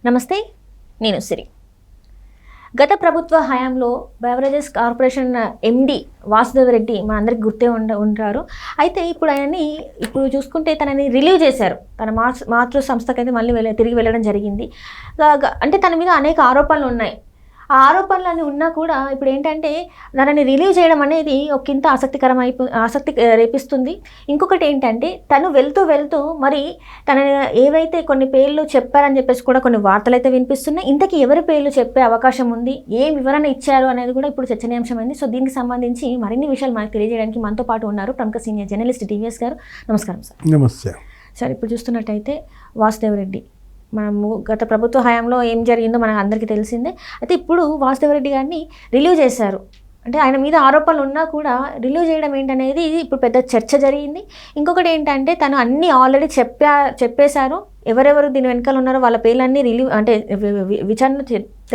నమస్తే, నేను సిరి. గత ప్రభుత్వ హయాంలో beverages corporation MD Vasudev Reddy మా అందరికి గుర్తే ఉంటారు. అయితే ఇప్పుడు ఆయనని చూసుకుంటే తనని రిలీవ్ చేశారు. తన మాతృ సంస్థకైతే మళ్ళీ తిరిగి వెళ్ళడం జరిగింది. అంటే తన మీద అనేక ఆరోపణలు ఉన్నాయి. ఆ ఆరోపణలన్నీ ఉన్నా కూడా ఇప్పుడు ఏంటంటే తనని రిలీవ్ చేయడం అనేది ఒకంత ఆసక్తి రేపిస్తుంది. ఇంకొకటి ఏంటంటే తను వెళ్తూ మరి తన ఏవైతే కొన్ని పేర్లు చెప్పారని చెప్పేసి కూడా కొన్ని వార్తలు అయితే వినిపిస్తున్నాయి. ఇంతకీ ఎవరి పేర్లు చెప్పే అవకాశం ఉంది, ఏం వివరణ ఇచ్చారు అనేది కూడా ఇప్పుడు చర్చనీయాంశమైంది. సో దీనికి సంబంధించి మరిన్ని విషయాలు మనకు తెలియజేయడానికి మనతో పాటు ఉన్నారు ప్రముఖ సీనియర్ జర్నలిస్ట్ టీవీఎస్ గారు. నమస్కారం సార్. నమస్తే సార్. ఇప్పుడు చూస్తున్నట్టయితే వాసుదేవ్ రెడ్డి మనము గత ప్రభుత్వ హయాంలో ఏం జరిగిందో మనకు అందరికీ తెలిసిందే. అయితే ఇప్పుడు వాసుదేవ్ రెడ్డి గారిని రిలీవ్ చేశారు. అంటే ఆయన మీద ఆరోపణలు ఉన్నా కూడా రిలీవ్ చేయడం ఏంటనేది ఇప్పుడు పెద్ద చర్చ జరిగింది. ఇంకొకటి ఏంటంటే తను అన్నీ ఆల్రెడీ చెప్పేశారు. ఎవరెవరు దీని వెనకాల ఉన్నారో వాళ్ళ పేర్లన్నీ రిలీవ్ అంటే విచారణ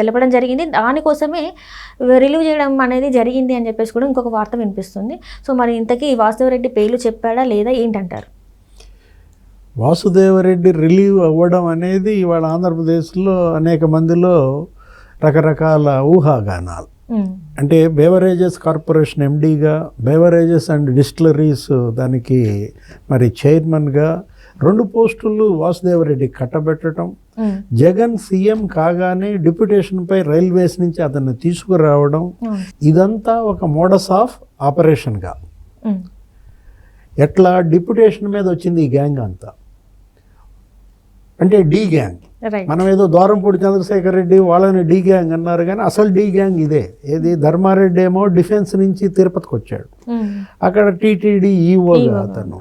తెలపడం జరిగింది. దానికోసమే రిలీవ్ చేయడం అనేది జరిగింది అని చెప్పేసి కూడా ఇంకొక వార్త వినిపిస్తుంది. సో మరి ఇంతకీ వాసుదేవ్ రెడ్డి పేర్లు చెప్పాడా లేదా ఏంటంటారు? వాసుదేవరెడ్డి రిలీవ్ అవ్వడం అనేది ఇవాళ ఆంధ్రప్రదేశ్లో అనేక మందిలో రకరకాల ఊహాగానాలు. అంటే బెవరేజెస్ కార్పొరేషన్ ఎండీగా, బెవరేజెస్ అండ్ డిస్టిలరీస్ దానికి మరి చైర్మన్గా 2 పోస్టులు వాసుదేవరెడ్డి కట్టబెట్టడం, జగన్ సీఎం కాగానే డిప్యుటేషన్పై రైల్వేస్ నుంచి అతన్ని తీసుకురావడం, ఇదంతా ఒక మోడస్ ఆఫ్ ఆపరేషన్గా. ఎట్లా డిప్యుటేషన్ మీద వచ్చింది ఈ గ్యాంగ్ అంతా, అంటే డి గ్యాంగ్. మనం ఏదో ద్వారంపూడి చంద్రశేఖర్ రెడ్డి వాళ్ళని డి గ్యాంగ్ అన్నారు, కానీ అసలు డి గ్యాంగ్ ఇదే. ఏది ధర్మారెడ్డి ఏమో డిఫెన్స్ నుంచి తిరుపతికి వచ్చాడు, అక్కడ టీటీడీ ఈఓగా అతను.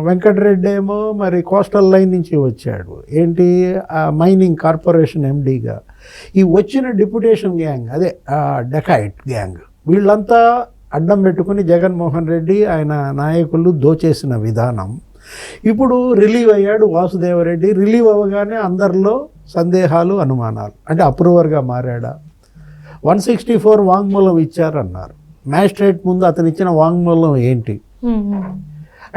వెంకటరెడ్డి ఏమో మరి కోస్టల్ లైన్ నుంచి వచ్చాడు, ఏంటి మైనింగ్ కార్పొరేషన్ ఎండీగా. ఈ వచ్చిన డిప్యుటేషన్ గ్యాంగ్ అదే డెకాయిట్ గ్యాంగ్. వీళ్ళంతా అడ్డం పెట్టుకుని జగన్మోహన్ రెడ్డి ఆయన నాయకులు దోచేసిన విధానం. ఇప్పుడు రిలీవ్ అయ్యాడు వాసుదేవరెడ్డి. రిలీవ్ అవ్వగానే అందరిలో సందేహాలు, అనుమానాలు. అంటే అప్రూవర్గా మారాడా? 164 వాంగ్మూలం ఇచ్చారన్నారు. మ్యాజిస్ట్రేట్ ముందు అతను ఇచ్చిన వాంగ్మూలం ఏంటి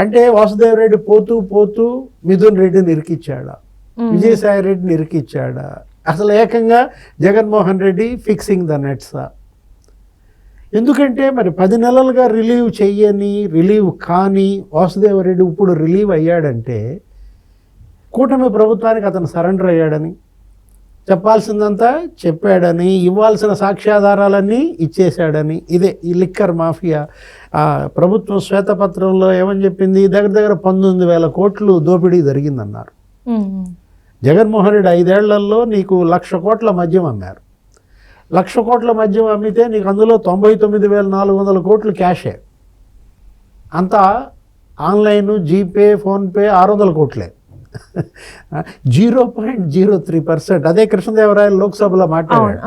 అంటే వాసుదేవరెడ్డి పోతూ మిథున్ రెడ్డిని ఇరికిచ్చాడా, విజయసాయి రెడ్డిని ఇరికిచ్చాడా, అసలు ఏకంగా జగన్మోహన్ రెడ్డి ఫిక్సింగ్ ద నెట్సా? ఎందుకంటే మరి 10 నెలలుగా రిలీవ్ రిలీవ్ కానీ వాసుదేవరెడ్డి ఇప్పుడు రిలీవ్ అయ్యాడంటే కూటమి ప్రభుత్వానికి అతను సరెండర్ అయ్యాడని, చెప్పాల్సిందంతా చెప్పాడని, ఇవ్వాల్సిన సాక్ష్యాధారాలన్నీ ఇచ్చేశాడని. ఇదే ఈ లిక్కర్ మాఫియా. ప్రభుత్వం శ్వేతపత్రంలో ఏమని చెప్పింది? దగ్గర 19,000 కోట్లు దోపిడీ జరిగిందన్నారు. జగన్మోహన్ రెడ్డి 5 ఏళ్లలో నీకు 1,00,000 కోట్ల మద్యం అమ్మారు. 1,00,000 కోట్ల మద్యం అమ్మితే నీకు అందులో 99,400 కోట్లు క్యాషే. అంతా ఆన్లైన్, జీపే, ఫోన్పే 600 కోట్లే. 0.03%. అదే కృష్ణదేవరాయలు లోక్సభలో మాట్లాడారు.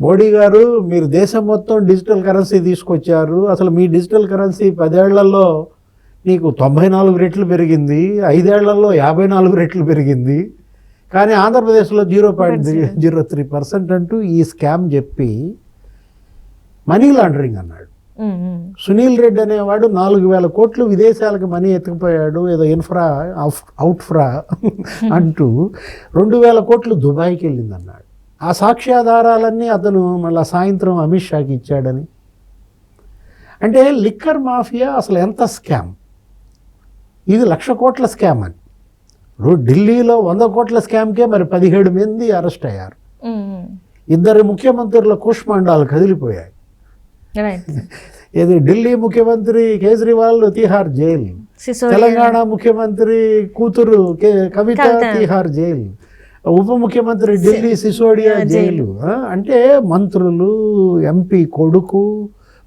మోడీ గారు, మీరు దేశం మొత్తం డిజిటల్ కరెన్సీ తీసుకొచ్చారు, అసలు మీ డిజిటల్ కరెన్సీ 10 ఏళ్లలో నీకు 94 రెట్లు పెరిగింది, 5 ఏళ్లలో 54 రెట్లు పెరిగింది, కానీ ఆంధ్రప్రదేశ్లో 0.03% అంటూ ఈ స్కామ్ చెప్పి మనీ లాండరింగ్ అన్నాడు. సునీల్ రెడ్డి అనేవాడు 4,000 కోట్లు విదేశాలకు మనీ ఎత్తుకుపోయాడు, ఏదో అవుట్ఫ్రా అంటూ 2,000 కోట్లు దుబాయ్కి వెళ్ళిందన్నాడు. ఆ సాక్ష్యాధారాలన్నీ అతను మళ్ళీ సాయంత్రం అమిత్ షాకి ఇచ్చాడని. అంటే లిక్కర్ మాఫియా అసలు ఎంత స్కామ్, ఇది 1,00,000 కోట్ల స్కామ్ అని. ఢిల్లీలో 100 కోట్ల స్కామ్కే మరి 17 మంది అరెస్ట్ అయ్యారు. 2 ముఖ్యమంత్రుల కుష్మండాలు కదిలిపోయాయి. ఇది ఢిల్లీ ముఖ్యమంత్రి కేజ్రీవాల్ తిహార్ జైలు, తెలంగాణ ముఖ్యమంత్రి కూతురు కవిత తిహార్ జైలు, ఉప ముఖ్యమంత్రి ఢిల్లీ సిసోడియా జైలు. అంటే మంత్రులు, ఎంపీ కొడుకు,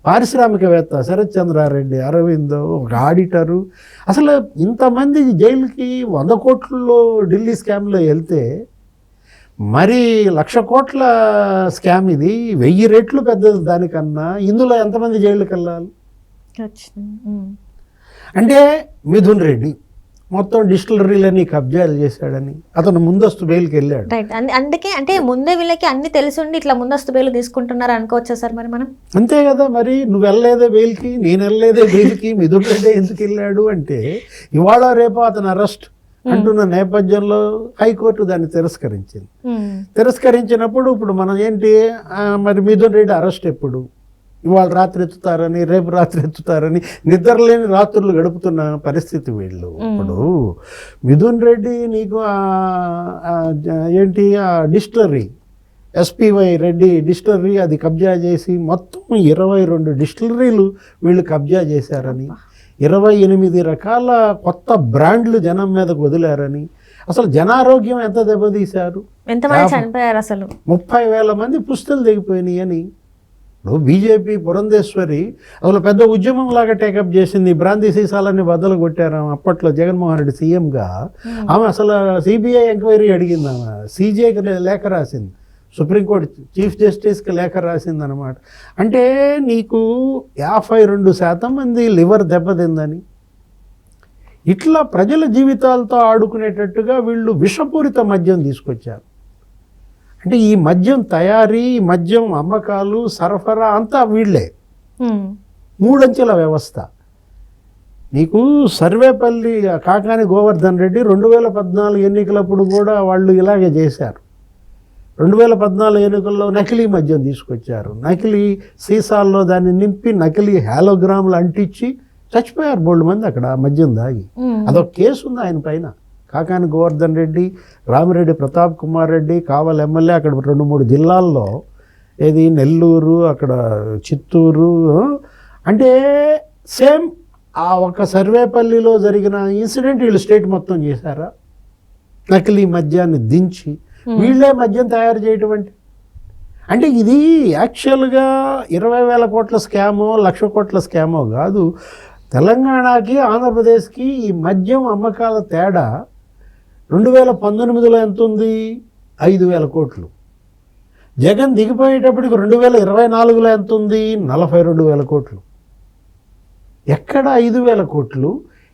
పారిశ్రామికవేత్త శరత్ చంద్రారెడ్డి, అరవింద్, ఒక ఆడిటరు, అసలు ఇంతమంది జైలుకి 100 కోట్లలో ఢిల్లీ స్కామ్లో వెళ్తే మరి 1,00,000 కోట్ల స్కామ్ ఇది 1000 రెట్లు పెద్దది దానికన్నా. ఇందులో ఎంతమంది జైలుకి వెళ్ళాలి? అంటే మిథున్ రెడ్డి మొత్తం డిస్టిలరీలని కబ్జాలు చేశాడని అతను ముందస్తు బెయిల్కి వెళ్ళాడు. రైట్. అందుకే అంటే ముందే వీళ్ళకి అన్ని తెలిసి ఇట్లా ముందస్తు బెయిల్ తీసుకుంటున్నారు అనుకోవచ్చా సార్? మరి మనం అంతే కదా. మరి నువ్వు వెళ్ళలేదే బెయిల్కి, నేను వెళ్ళలేదే బెయిల్కి, మిథున్ రెడ్డి ఎందుకు వెళ్ళాడు అంటే ఇవాళ రేపు అతను అరెస్ట్, అంటున్న నేపథ్యంలో హైకోర్టు దాన్ని తిరస్కరించింది. తిరస్కరించినప్పుడు ఇప్పుడు మనం ఏంటి, మరి మిథున్ రెడ్డి అరెస్ట్ ఎప్పుడు, ఇవాళ రాత్రి ఎత్తుతారని, రేపు రాత్రి ఎత్తుతారని నిద్రలేని రాత్రులు గడుపుతున్న పరిస్థితి వీళ్ళు. ఇప్పుడు మిథున్ రెడ్డి నీకు ఏంటి ఆ డిస్టిలరీ ఎస్పీవై రెడ్డి డిస్టిలరీ అది కబ్జా చేసి మొత్తం 22 డిస్టిలరీలు వీళ్ళు కబ్జా చేశారని, 28 రకాల కొత్త బ్రాండ్లు జనం మీదకు వదిలారని, అసలు జనారోగ్యం ఎంత దెబ్బతీశారు, ఎంతమంది చనిపోయారు, అసలు 30,000 మంది పుస్తులు దిగిపోయినాయి అని. ఇప్పుడు బీజేపీ పురంధేశ్వరి అసలు పెద్ద ఉద్యమం లాగా టేకప్ చేసింది, బ్రాంతి సీసాలన్నీ బద్దలు కొట్టారు అప్పట్లో జగన్మోహన్ రెడ్డి సీఎంగా. ఆమె అసలు సిబిఐ ఎంక్వైరీ అడిగింది, ఆమె సీజేకి లేఖ రాసింది, సుప్రీంకోర్టు చీఫ్ జస్టిస్కి లేఖ రాసిందనమాట. అంటే నీకు 52% మంది లివర్ దెబ్బతిందని, ఇట్లా ప్రజల జీవితాలతో ఆడుకునేటట్టుగా వీళ్ళు విషపూరిత మద్యం తీసుకొచ్చారు. అంటే ఈ మద్యం తయారీ, మద్యం అమ్మకాలు, సరఫరా అంతా వీళ్ళే. 3 అంచెల వ్యవస్థ. నీకు సర్వేపల్లి కాకాని గోవర్ధన్ రెడ్డి 2014 ఎన్నికలప్పుడు కూడా వాళ్ళు ఇలాగే చేశారు. 2014 ఎన్నికల్లో నకిలీ మద్యం తీసుకొచ్చారు, నకిలీ సీసాల్లో దాన్ని నింపి నకిలీ హాలోగ్రాములు అంటించి చచ్చిపోయారు బోల్డ్ మంది అక్కడ మద్యం దాగి. అదొక కేసు ఉంది ఆయన పైన. కాకాని గోవర్ధన్ రెడ్డి, రామిరెడ్డి ప్రతాప్ కుమార్ రెడ్డి, కావల్ ఎమ్మెల్యే, అక్కడ 2-3 జిల్లాల్లో, ఏది నెల్లూరు, అక్కడ చిత్తూరు, అంటే సేమ్ ఆ ఒక సర్వేపల్లిలో జరిగిన ఇన్సిడెంట్ వీళ్ళు స్టేట్ మొత్తం చేశారా, నకిలీ మద్యాన్ని దించి వీళ్ళే మద్యం తయారు చేయటం. అంటే ఇది యాక్చువల్గా 20,000 కోట్ల స్కామో, 1,00,000 కోట్ల స్కామో కాదు. తెలంగాణకి ఆంధ్రప్రదేశ్కి ఈ మద్యం అమ్మకాల తేడా 2019లో ఎంత ఉంది, 5,000 కోట్లు. జగన్ దిగిపోయేటప్పటికి 2024లో ఎంత ఉంది, 42,000 కోట్లు. ఎక్కడ 5,000 కోట్లు,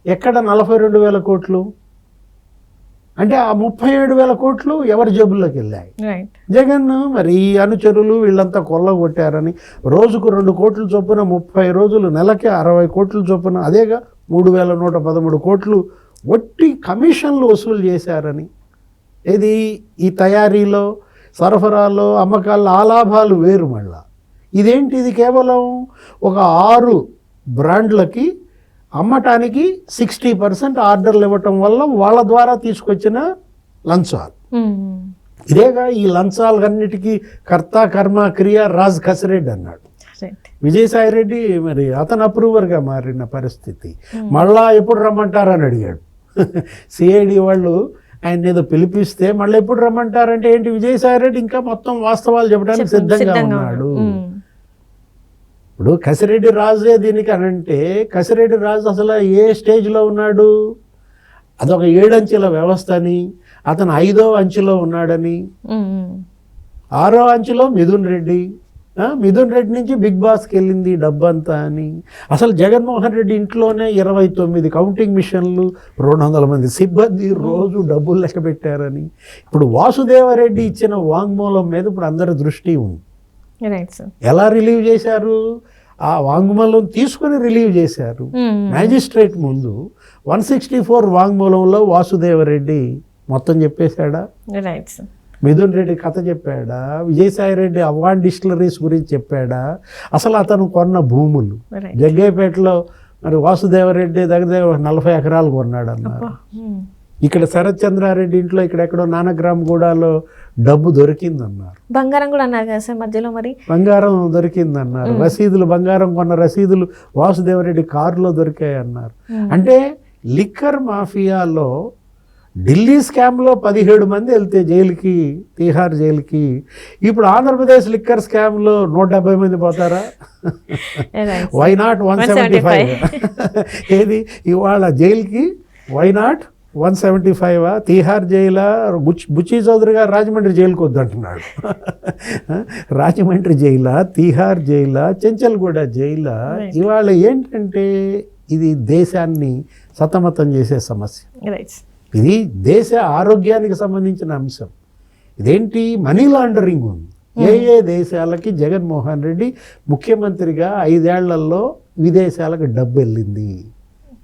ఎక్కడ 42,000 కోట్లు? అంటే ఆ 37,000 కోట్లు ఎవరి జేబుల్లోకి వెళ్ళాయి? జగన్ మరి ఈ అనుచరులు వీళ్ళంతా కొల్లగొట్టారని రోజుకు 2 కోట్ల చొప్పున 30 రోజులు నెలకి 60 కోట్ల చొప్పున, అదేగా 3,113 కోట్లు ఒట్టి కమిషన్లు వసూలు చేశారని. ఇది ఈ తయారీలో, సరఫరాలో, అమ్మకాల్లో ఆ లాభాలు వేరు. మళ్ళా ఇదేంటి, ఇది కేవలం ఒక 6 బ్రాండ్లకి అమ్మటానికి 60% ఆర్డర్లు ఇవ్వటం వల్ల వాళ్ళ ద్వారా తీసుకొచ్చిన లంచాలు. ఇదేగా ఈ లంచాలన్నిటికీ కర్త కర్మ క్రియ రాజ్ కసిరెడ్డి అన్నాడు. విజయసాయి రెడ్డి మరి అతను అప్రూవర్గా మారిన పరిస్థితి. మళ్ళా ఎప్పుడు రమ్మంటారని అడిగాడు. సిఐడి వాళ్ళు ఆయన ఏదో పిలిపిస్తే మళ్ళీ ఎప్పుడు రమ్మంటారంటే ఏంటి, విజయసాయి రెడ్డి ఇంకా మొత్తం వాస్తవాలు చెప్పడానికి సిద్ధంగా ఉన్నాడు. ఇప్పుడు కసిరెడ్డి రాజే దీనికి అనంటే, కసిరెడ్డి రాజు అసలు ఏ స్టేజ్లో ఉన్నాడు, అదొక 7 అంచెల వ్యవస్థ అని, అతను 5వ అంచెలో ఉన్నాడని, 6వ అంచెలో మిథున్ రెడ్డి, మిథున్ రెడ్డి నుంచి బిగ్ బాస్కి వెళ్ళింది డబ్బంతా అని. అసలు జగన్మోహన్ రెడ్డి ఇంట్లోనే 29 కౌంటింగ్ మిషన్లు, 200 మంది సిబ్బంది రోజు డబ్బులు లెక్క పెట్టారని. ఇప్పుడు వాసుదేవరెడ్డి ఇచ్చిన వాంగ్మూలం మీద ఇప్పుడు అందరి దృష్టి ఉంది. ఎలా రిలీవ్ చేశారు, ఆ వాంగ్మూలం తీసుకుని రిలీవ్ చేశారు మ్యాజిస్ట్రేట్ ముందు. 164 వాంగ్మూలంలో వాసుదేవరెడ్డి మొత్తం చెప్పేశాడా, మిథున్ రెడ్డి కథ చెప్పాడా, విజయసాయి రెడ్డి అవాన్ డిస్టిలరీస్ గురించి చెప్పాడా, అసలు అతను కొన్న భూములు జగ్గయ్యపేటలో మరి వాసుదేవరెడ్డి దగ్గర 40 ఎకరాలు కొన్నాడు అన్నారు. ఇక్కడ శరత్ చంద్రారెడ్డి ఇంట్లో ఇక్కడెక్కడో నానగ్రామ్గూడలో డబ్బు దొరికిందన్నారు. బంగారం కూడా అన్నారు కదా సార్ మధ్యలో, మరి బంగారం దొరికిందన్నారు. రసీదులు, బంగారం కొన్న రసీదులు వాసుదేవరెడ్డి కారులో దొరికాయి అన్నారు. అంటే లిక్కర్ మాఫియాలో ఢిల్లీ స్కామ్లో 17 మంది వెళ్తే జైలుకి, తీహార్ జైలుకి, ఇప్పుడు ఆంధ్రప్రదేశ్ లిక్కర్ స్కామ్లో 170 మంది పోతారా? Why not 175? ఏది ఇవాళ జైలుకి వై నాట్ 175? తీహార్ జైలా? బుచ్చి చౌదరి గారు రాజమండ్రి జైలుకి వద్దంటున్నాడు. రాజమండ్రి జైలా, తీహార్ జైలా, చెంచల్గూడ జైలా? ఇవాళ ఏంటంటే ఇది దేశాన్ని సతమతం చేసే సమస్య. ఇది దేశ ఆరోగ్యానికి సంబంధించిన అంశం. ఇదేంటి, మనీ లాండరింగ్ ఉంది. ఏ దేశాలకి జగన్మోహన్ రెడ్డి ముఖ్యమంత్రిగా 5 ఏళ్లలో విదేశాలకు డబ్బు వెళ్ళింది,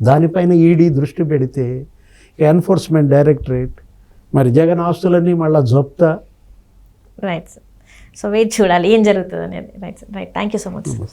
దానిపైన ఈడీ దృష్టి పెడితే ఎన్ఫోర్స్మెంట్ డైరెక్టరేట్, మరి జగన్ ఆస్తులన్నీ మళ్ళీ జప్తా. Right sir. సో వెయిట్ చూడాలి ఏం జరుగుతుంది అనేది. Right sir. Right. Thank you so much sir.